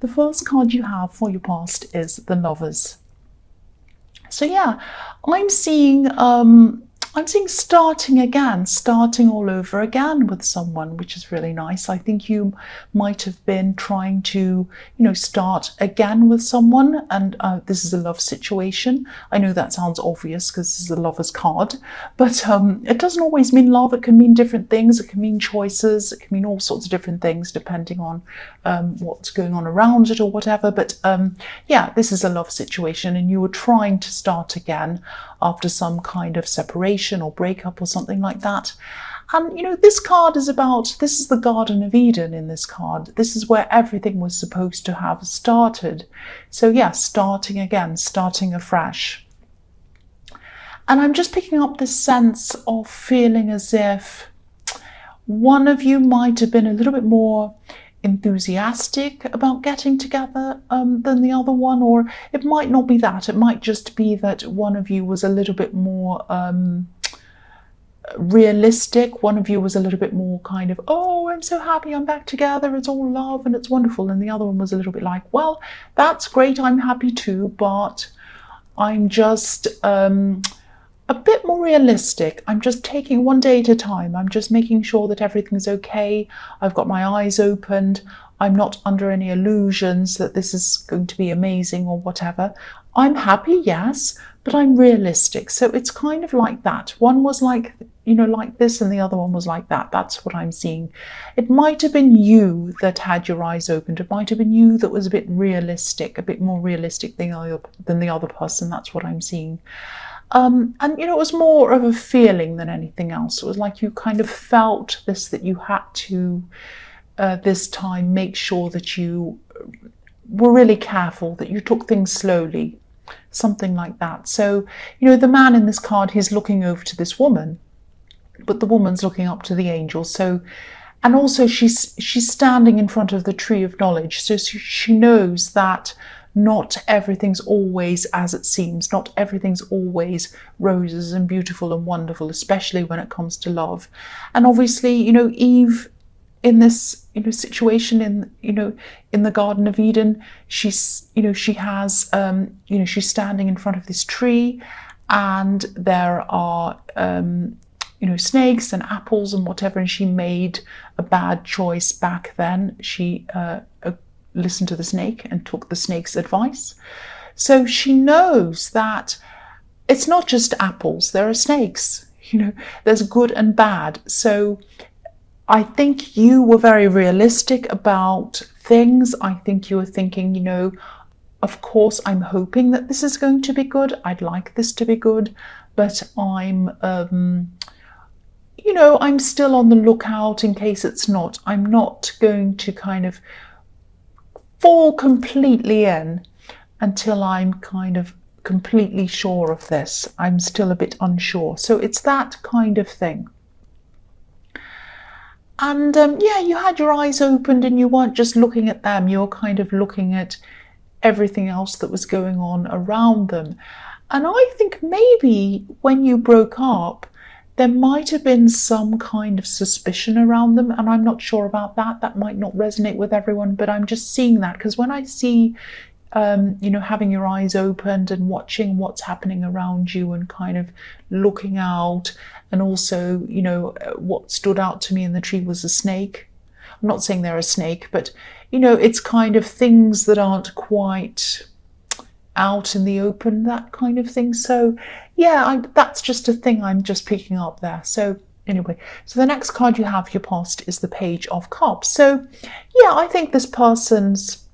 the first card you have for your past is the Lovers. So yeah, I'm seeing starting again, starting all over again with someone, which is really nice. I think you might have been trying to, start again with someone, and this is a love situation. I know that sounds obvious because this is a Lover's card, but it doesn't always mean love. It can mean different things. It can mean choices. It can mean all sorts of different things depending on what's going on around it or whatever. But yeah, this is a love situation, and you were trying to start again after some kind of separation or breakup or something like that. And this card is about, this is the Garden of Eden in this card. This is where everything was supposed to have started. So yeah, starting again, starting afresh. And I'm just picking up this sense of feeling as if one of you might have been a little bit more enthusiastic about getting together than the other one, or it might not be that. It might just be that one of you was a little bit more realistic. One of you was a little bit more kind of, oh, I'm so happy I'm back together, it's all love and it's wonderful, and the other one was a little bit like, well, that's great, I'm happy too, but I'm just a bit more realistic. I'm just taking one day at a time. I'm just making sure that everything's okay. I've got my eyes opened. I'm not under any illusions that this is going to be amazing or whatever. I'm happy, yes, but I'm realistic. So it's kind of like that. One was like, like this, and the other one was like that. That's what I'm seeing. It might have been you that had your eyes opened. It might have been you that was a bit realistic, a bit more realistic than the other person. That's what I'm seeing. And it was more of a feeling than anything else. It was like you kind of felt this, that you had to this time make sure that you were really careful, that you took things slowly, something like that. So the man in this card, he's looking over to this woman, but the woman's looking up to the angel. So, and also she's standing in front of the tree of knowledge, so she knows that not everything's always as it seems. Not everything's always roses and beautiful and wonderful, especially when it comes to love. And obviously, Eve in this, situation in the Garden of Eden, she's standing in front of this tree, and there are, snakes and apples and whatever, and she made a bad choice back then. She listened to the snake and took the snake's advice. So she knows that it's not just apples, there are snakes, there's good and bad. So I think you were very realistic about things. I think you were thinking, of course, I'm hoping that this is going to be good. I'd like this to be good, but I'm still on the lookout in case it's not. I'm not going to kind of fall completely in until I'm kind of completely sure of this. I'm still a bit unsure. So it's that kind of thing. And you had your eyes opened, and you weren't just looking at them. You were kind of looking at everything else that was going on around them. And I think maybe when you broke up, there might have been some kind of suspicion around them, and I'm not sure about that. That might not resonate with everyone, but I'm just seeing that because when I see, having your eyes opened and watching what's happening around you and kind of looking out, and also, what stood out to me in the tree was a snake. I'm not saying they're a snake, but, it's kind of things that aren't quite out in the open, that kind of thing. So yeah, that's just a thing I'm just picking up there. So anyway, so the next card you have, your past, is the Page of Cups. So yeah, I think this person's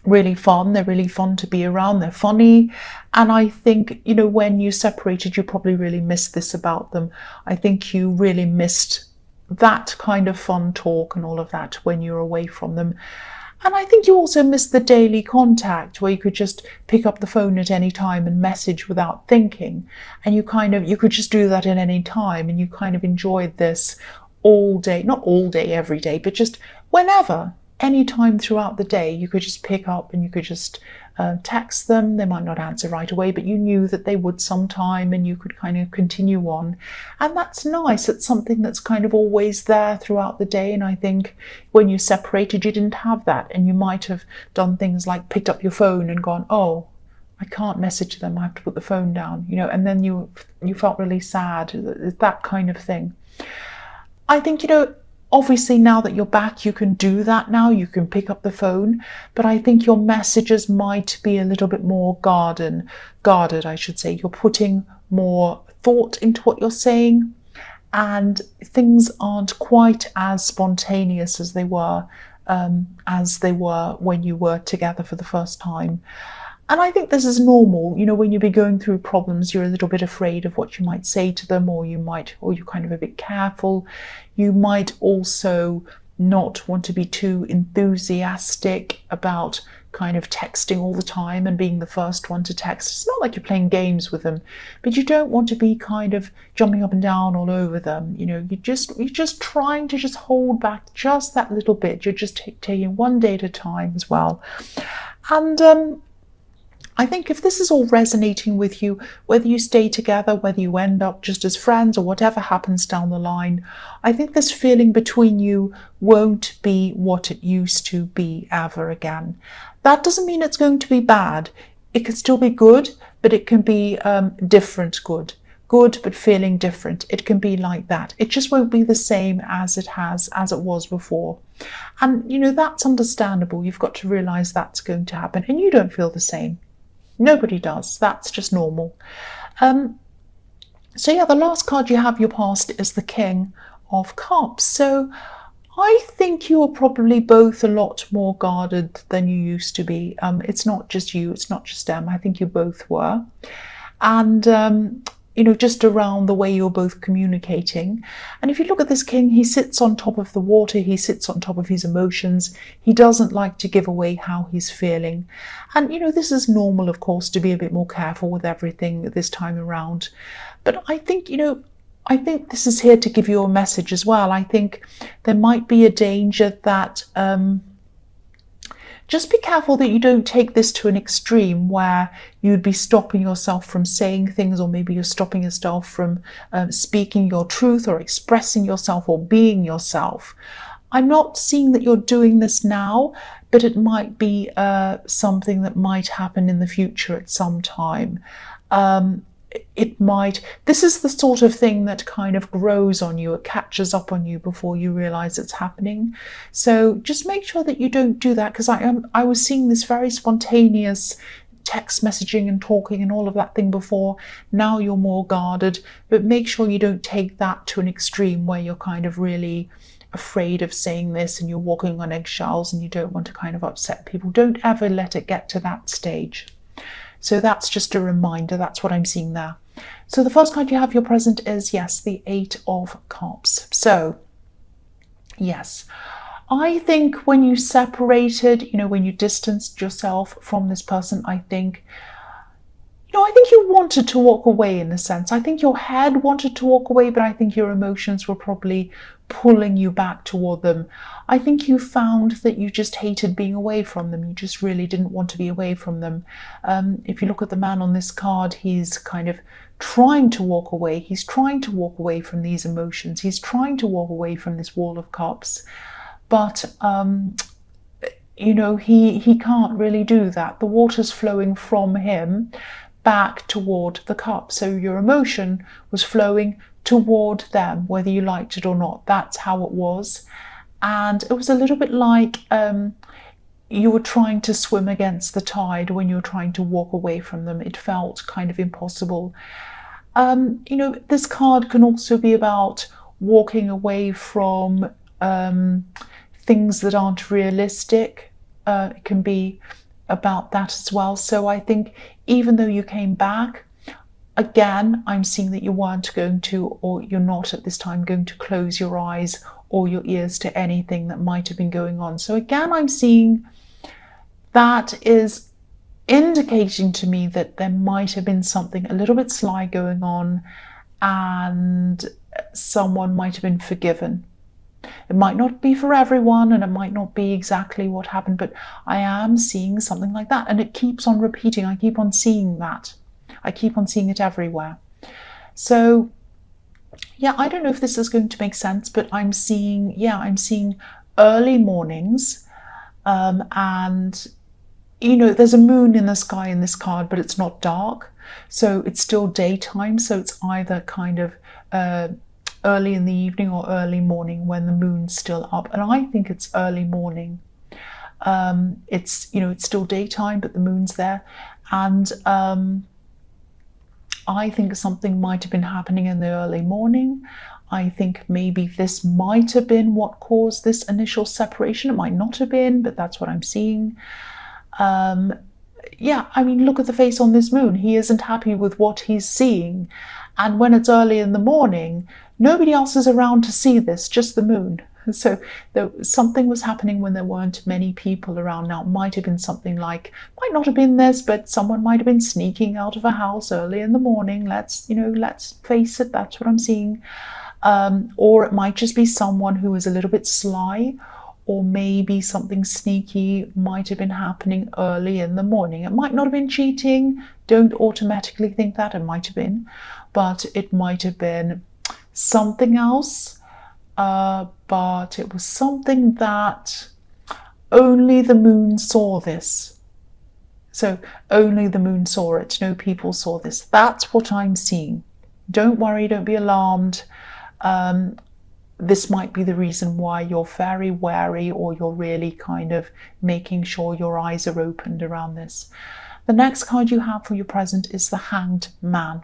really fun. They're really fun to be around. They're funny. And I think, when you separated, you probably really missed this about them. I think you really missed that kind of fun talk and all of that when you're away from them. And I think you also missed the daily contact where you could just pick up the phone at any time and message without thinking. And you could just do that at any time, and you kind of enjoyed this all day, not all day, every day, but just whenever. any time throughout the day, you could just pick up and you could just text them. They might not answer right away, but you knew that they would sometime, and you could kind of continue on. And that's nice. It's something that's kind of always there throughout the day. And I think when you separated, you didn't have that. And you might have done things like picked up your phone and gone, oh, I can't message them, I have to put the phone down, and then you felt really sad, that kind of thing. I think, obviously now that you're back, you can do that now, you can pick up the phone, but I think your messages might be a little bit more guarded, I should say. You're putting more thought into what you're saying, and things aren't quite as spontaneous as they were when you were together for the first time. And I think this is normal. When you'll be going through problems, you're a little bit afraid of what you might say to them, or you're kind of a bit careful. You might also not want to be too enthusiastic about kind of texting all the time and being the first one to text. It's not like you're playing games with them, but you don't want to be kind of jumping up and down all over them. You're just trying to just hold back just that little bit. You're just taking one day at a time as well. And I think if this is all resonating with you, whether you stay together, whether you end up just as friends, or whatever happens down the line, I think this feeling between you won't be what it used to be ever again. That doesn't mean it's going to be bad. It can still be good, but it can be different good. Good, but feeling different. It can be like that. It just won't be the same as it was before. And, that's understandable. You've got to realize that's going to happen, and you don't feel the same. Nobody does. That's just normal. So yeah, the last card you have, your past, is the King of Cups. So I think you are probably both a lot more guarded than you used to be. It's not just you, it's not just them. I think you both were. And just around the way you're both communicating. And if you look at this king, he sits on top of the water, he sits on top of his emotions. He doesn't like to give away how he's feeling. And, this is normal, of course, to be a bit more careful with everything this time around. But I think, this is here to give you a message as well. I think there might be a danger that just be careful that you don't take this to an extreme where you'd be stopping yourself from saying things, or maybe you're stopping yourself from speaking your truth or expressing yourself or being yourself. I'm not seeing that you're doing this now, but it might be something that might happen in the future at some time. This is the sort of thing that kind of grows on you. It catches up on you before you realize it's happening. So just make sure that you don't do that, because I was seeing this very spontaneous text messaging and talking and all of that thing before. Now you're more guarded, but make sure you don't take that to an extreme where you're kind of really afraid of saying this and you're walking on eggshells and you don't want to kind of upset people. Don't ever let it get to that stage. So that's just a reminder. That's what I'm seeing there. So the first card you have, your present, is, yes, the 8 of Cups. So, yes, I think when you separated, when you distanced yourself from this person, I think you wanted to walk away in a sense. I think your head wanted to walk away, but I think your emotions were probably pulling you back toward them. I think you found that you just hated being away from them. You just really didn't want to be away from them. If you look at the man on this card, he's kind of trying to walk away. He's trying to walk away from these emotions. He's trying to walk away from this wall of cups. But, he can't really do that. The water's flowing from him back toward the cup. So your emotion was flowing toward them, whether you liked it or not. That's how it was. And it was a little bit like you were trying to swim against the tide when you were trying to walk away from them. It felt kind of impossible. This card can also be about walking away from things that aren't realistic. It can be about that as well. So I think even though you came back, again, I'm seeing that you weren't going to, or you're not at this time going to close your eyes or your ears to anything that might have been going on. So again, I'm seeing that is indicating to me that there might have been something a little bit sly going on, and someone might have been forgiven. It might not be for everyone, and it might not be exactly what happened, but I am seeing something like that, and it keeps on repeating. I keep on seeing that. I keep on seeing it everywhere. So yeah, I don't know if this is going to make sense, but I'm seeing early mornings, and there's a moon in the sky in this card, but it's not dark, so it's still daytime. So it's either kind of early in the evening or early morning when the moon's still up, and I think it's early morning. It's still daytime, but the moon's there, and I think something might have been happening in the early morning. I think maybe this might have been what caused this initial separation. It might not have been, but that's what I'm seeing. Yeah, I mean, look at the face on this moon. He isn't happy with what he's seeing. And when it's early in the morning, nobody else is around to see this, just the moon. So something was happening when there weren't many people around. Now, it might have been something like, might not have been this, but someone might have been sneaking out of a house early in the morning. Let's face it, that's what I'm seeing. Or it might just be someone who is a little bit sly, or maybe something sneaky might have been happening early in the morning. It might not have been cheating. Don't automatically think that. It might have been, but it might have been something else. But it was something that only the moon saw this. So only the moon saw it. No people saw this. That's what I'm seeing. Don't worry, don't be alarmed. This might be the reason why you're very wary, or you're really kind of making sure your eyes are opened around this. The next card you have for your present is the Hanged Man.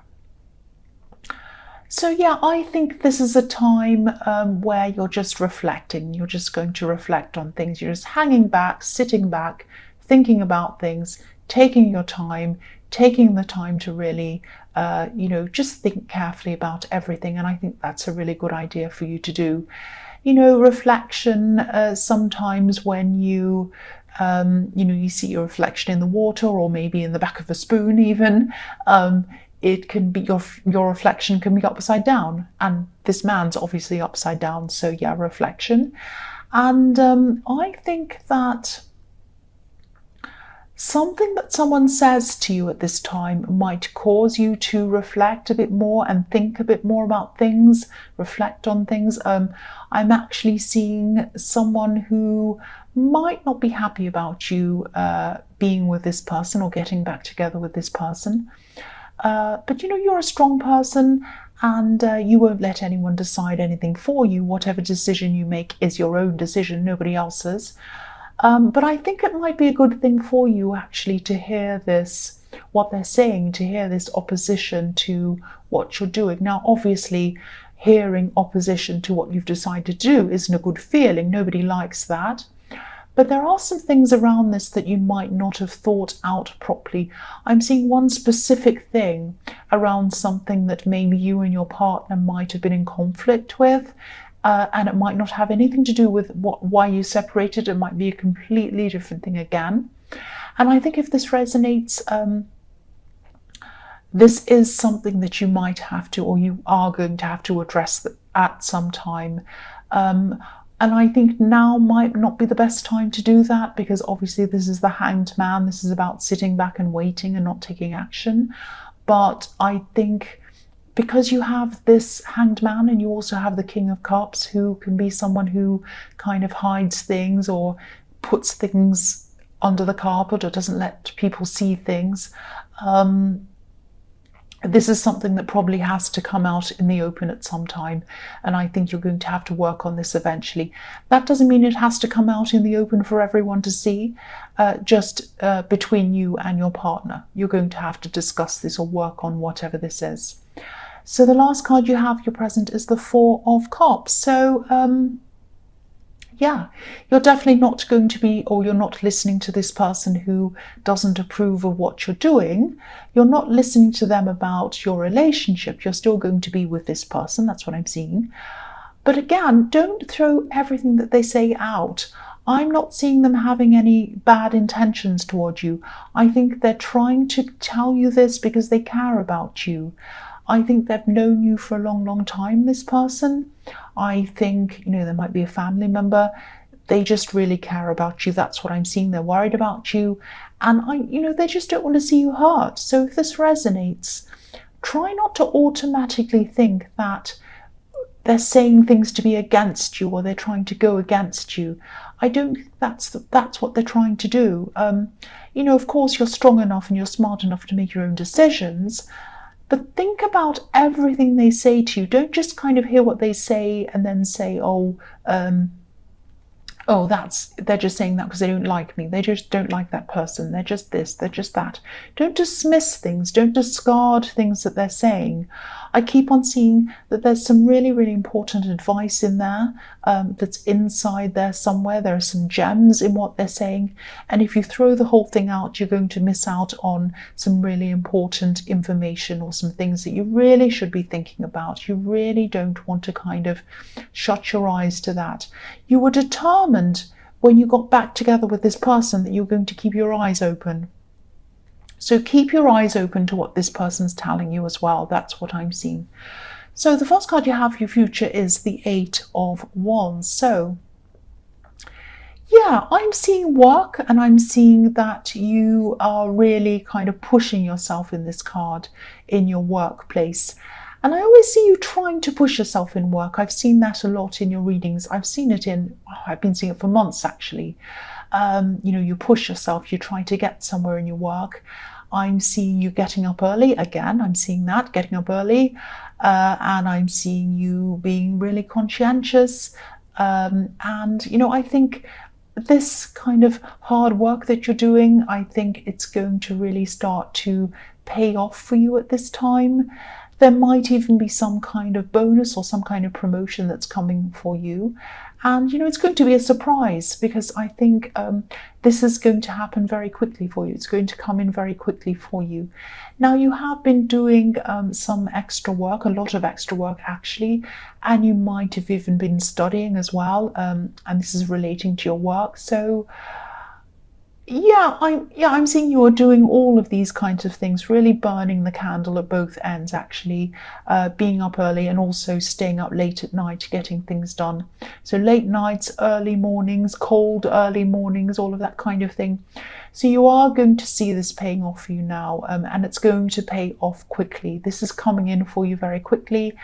So yeah, I think this is a time where you're just reflecting. You're just going to reflect on things. You're just hanging back, sitting back, thinking about things, taking your time, taking the time to really, just think carefully about everything. And I think that's a really good idea for you to do. Reflection, sometimes when you see your reflection in the water, or maybe in the back of a spoon even, it can be your reflection can be upside down, and this man's obviously upside down. So yeah, reflection. And I think that something that someone says to you at this time might cause you to reflect a bit more and think a bit more about things, reflect on things. I'm actually seeing someone who might not be happy about you being with this person or getting back together with this person. But you're a strong person, and you won't let anyone decide anything for you. Whatever decision you make is your own decision, nobody else's. But I think it might be a good thing for you actually to hear this, what they're saying, to hear this opposition to what you're doing. Now, obviously, hearing opposition to what you've decided to do isn't a good feeling. Nobody likes that. But there are some things around this that you might not have thought out properly. I'm seeing one specific thing around something that maybe you and your partner might have been in conflict with. And it might not have anything to do with why you separated. It might be a completely different thing again. And I think if this resonates, this is something that you might have to, or you are going to have to address at some time. And I think now might not be the best time to do that, because obviously this is the Hanged Man. This is about sitting back and waiting and not taking action. But I think because you have this Hanged Man and you also have the King of Cups, who can be someone who kind of hides things or puts things under the carpet or doesn't let people see things, this is something that probably has to come out in the open at some time, and I think you're going to have to work on this eventually. That doesn't mean it has to come out in the open for everyone to see, just between you and your partner. You're going to have to discuss this or work on whatever this is. So the last card you have, your present, is the Four of Cups. So yeah, you're definitely not going to be, or you're not listening to this person who doesn't approve of what you're doing. You're not listening to them about your relationship. You're still going to be with this person. That's what I'm seeing. But again, don't throw everything that they say out. I'm not seeing them having any bad intentions toward you. I think they're trying to tell you this because they care about you. I think they've known you for a long, long time, this person. I think, there might be a family member. They just really care about you. That's what I'm seeing. They're worried about you. And they just don't want to see you hurt. So if this resonates, try not to automatically think that they're saying things to be against you or they're trying to go against you. I don't think that's what they're trying to do. Of course, you're strong enough and you're smart enough to make your own decisions, but think about everything they say to you. Don't just kind of hear what they say and then say, they're just saying that because they don't like me. They just don't like that person. They're just this, they're just that. Don't dismiss things. Don't discard things that they're saying. I keep on seeing that there's some really, really important advice in there that's inside there somewhere. There are some gems in what they're saying. And if you throw the whole thing out, you're going to miss out on some really important information or some things that you really should be thinking about. You really don't want to kind of shut your eyes to that. You were determined when you got back together with this person that you're going to keep your eyes open. So keep your eyes open to what this person's telling you as well. That's what I'm seeing. So the first card you have for your future is the 8 of Wands. So yeah, I'm seeing work, and I'm seeing that you are really kind of pushing yourself in this card in your workplace. And I always see you trying to push yourself in work. I've seen that a lot in your readings. I've been seeing it for months actually. You push yourself, you try to get somewhere in your work. I'm seeing you getting up early again. I'm seeing that, getting up early. And I'm seeing you being really conscientious. I think this kind of hard work that you're doing, I think it's going to really start to pay off for you at this time. There might even be some kind of bonus or some kind of promotion that's coming for you. And, it's going to be a surprise, because I think this is going to happen very quickly for you. It's going to come in very quickly for you. Now, you have been doing some extra work, a lot of extra work actually, and you might have even been studying as well. And this is relating to your work. So I'm seeing you are doing all of these kinds of things, really burning the candle at both ends actually, being up early and also staying up late at night, getting things done. So late nights, early mornings, cold early mornings, all of that kind of thing. So you are going to see this paying off for you now, and it's going to pay off quickly. This is coming in for you very quickly,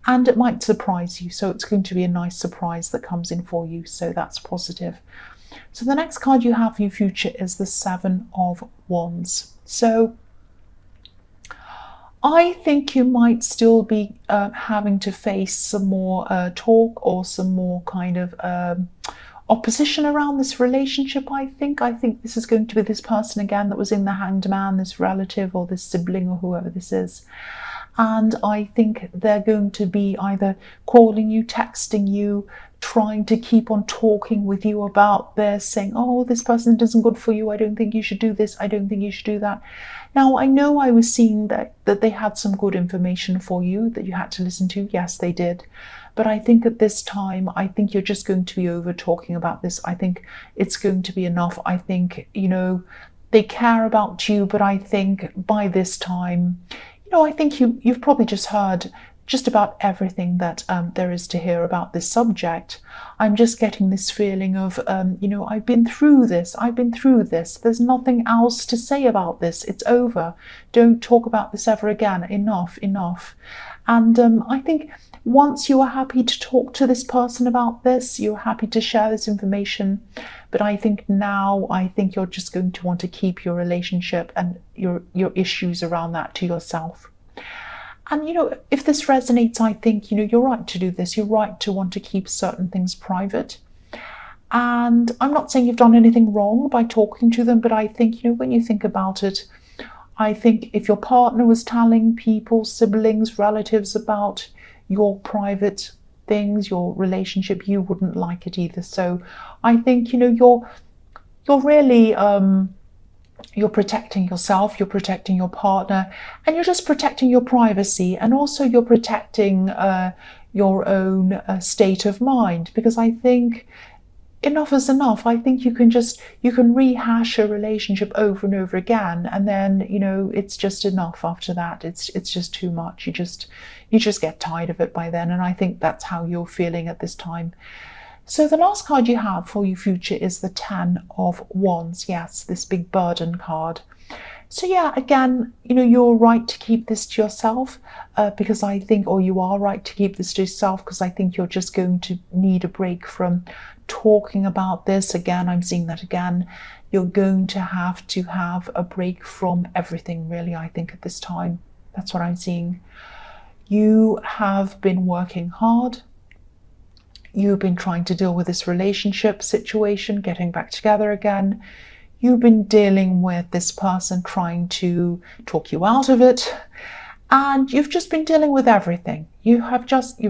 and it might surprise you. So it's going to be a nice surprise that comes in for you. So that's positive. So the next card you have for your future is the 7 of Wands. So I think you might still be having to face some more talk or some more kind of opposition around this relationship. I think this is going to be this person again that was in the Hanged Man, this relative or this sibling or whoever this is. And I think they're going to be either calling you, texting you, trying to keep on talking with you about this, saying, oh, this person isn't good for you. I don't think you should do this. I don't think you should do that. Now, I know I was seeing that they had some good information for you that you had to listen to. Yes, they did. But I think at this time, I think you're just going to be over talking about this. I think it's going to be enough. I think, they care about you, but I think by this time, I think you've probably just heard just about everything that there is to hear about this subject. I'm just getting this feeling of, I've been through this. There's nothing else to say about this. It's over. Don't talk about this ever again. Enough. And I think once you are happy to talk to this person about this, you're happy to share this information. But I think now, you're just going to want to keep your relationship and your issues around that to yourself. And, if this resonates, I think, you're right to do this. You're right to want to keep certain things private. And I'm not saying you've done anything wrong by talking to them, but I think, when you think about it, I think if your partner was telling people, siblings, relatives about your private things, your relationship, you wouldn't like it either. So I think, you're really... you're protecting yourself, you're protecting your partner, and you're just protecting your privacy, and also you're protecting your own state of mind, because I think enough is enough. I think you can rehash a relationship over and over again, and then, it's just enough after that. It's just too much. You just get tired of it by then, and I think that's how you're feeling at this time. So the last card you have for your future is the Ten of Wands. Yes, this big burden card. So yeah, again, you're right to keep this to yourself, because I think, or you are right to keep this to yourself, because I think you're just going to need a break from talking about this. Again, I'm seeing that again. You're going to have a break from everything, really, I think, at this time. That's what I'm seeing. You have been working hard. You've been trying to deal with this relationship situation, getting back together again. You've been dealing with this person trying to talk you out of it, and you've just been dealing with everything. You've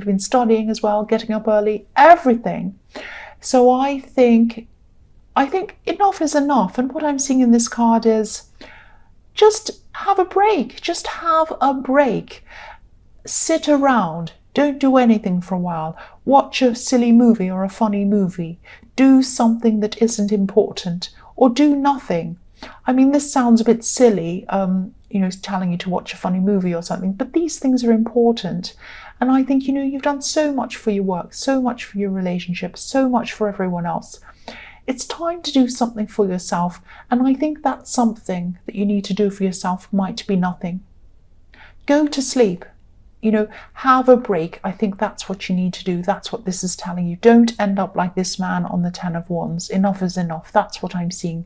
been studying as well, getting up early, everything. So I think enough is enough. And what I'm seeing in this card is just have a break. Just have a break. Sit around. Don't do anything for a while. Watch a silly movie or a funny movie. Do something that isn't important, or do nothing. I mean, this sounds a bit silly, telling you to watch a funny movie or something, but these things are important. And I think, you've done so much for your work, so much for your relationship, so much for everyone else. It's time to do something for yourself. And I think that something that you need to do for yourself might be nothing. Go to sleep. Have a break. I think that's what you need to do. That's what this is telling you. Don't end up like this man on the Ten of Wands. Enough is enough. That's what I'm seeing.